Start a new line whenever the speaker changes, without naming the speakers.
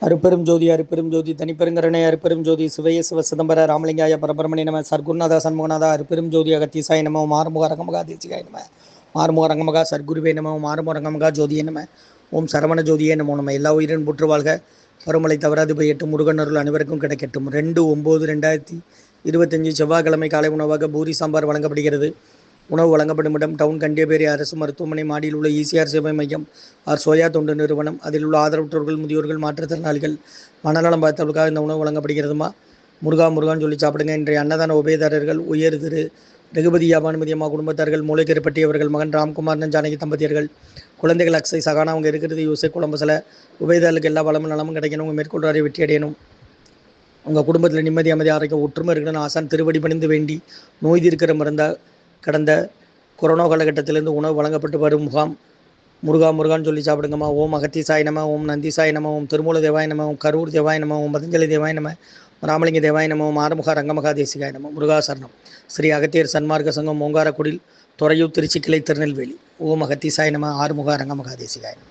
அருப்பெரும் ஜோதி அருப்பெரும் ஜோதி தனிப்பெருங்கருணை அருப்பெரும் ஜோதி சிவய சிவ சிதம்பர ராமலிங்காய பரபரமணி நம சர்க்குருநாதா சண்முகநாதா அருப்பெரும் ஜோதி அகத்தீசாய நம மாறுமுக ரங்கமகா தேசிகாய நம மாறுமுக ரங்கமகா சர்க்குருவே நம மாறுமுக ரங்கமகா ஜோதியே நம ஓம் சரவண ஜோதியே நமோ நம்ம எல்லா உயிரின் புற்று வாழ்க பருமலை தவறாது பெய்யட்டும் முருகன் அருள் அனைவருக்கும் கிடைக்கட்டும் 2/9/2025 செவ்வாய்க்கிழமை காலை உணவாக பூரி சாம்பார் வழங்கப்படுகிறது. உணவு வழங்கப்படும் இடம் டவுன் கண்டியபேரி அரசு மருத்துவமனை மாடியில் உள்ள ஈசிஆர் சேவை மையம் ஆர் சோயா தொண்டு நிறுவனம். அதில் உள்ள ஆதரவற்றோர்கள், முதியோர்கள், மாற்றுத்திறனாளிகள், மனநலம் பார்த்தவர்களுக்காக இந்த உணவு வழங்கப்படுகிறதுமா. முருகான்னு சொல்லி சாப்பிடுங்க. இன்றைய அன்னதான உபயதாரர்கள் உயர் திரு ரகுபதி யாபானுமதி அம்மா குடும்பத்தார்கள், மூளைக்கருப்பட்டி அவர்கள் மகன் ராம்குமார் ஜானகி தம்பதியர்கள், குழந்தைகள் அக்ஷய் சகானா அவங்க இருக்கிறது யூசை குழம்புசில. உபயதாரர்களுக்கு எல்லா வளமும் நலமும் கிடைக்கணும். உங்கள் மேற்கொள்றாரை வெற்றி அடையணும். உங்கள் குடும்பத்தில் நிம்மதி அமைதி ஆரோக்கியம் ஒற்றுமை இருக்கணும்னு ஆசான் திருவடி பணிந்து வேண்டி நோய் தீர்க்கிற மருந்தா கடந்த கொரோனா காலகட்டத்திலிருந்து உணவு வழங்கப்பட்டு வரும் முகாம். முருகான்னு சொல்லி சாப்பிடுங்கம்மா. ஓம் அகத்தீசாய நம, ஓம் நந்திசாய நம, ஓம் திருமூல தேவாய நம, ஓம் கரூர் தேவாய நம, ஓம் பதஞ்சலி தேவாய நம, ராமலிங்க தேவாய நம, ஓம் ஆறுமுக ரங்கமகா தேசிகாய நம. முருகாசரணம். ஸ்ரீ அகத்தியர் சன்மார்க்க சங்கம் ஓங்காரக்குடில், துறையூர், திருச்சி கிளை, திருநெல்வேலி. ஓம் அகத்தீசாய நம, ஆறுமுக ரங்கமகா தேசிகாய நம.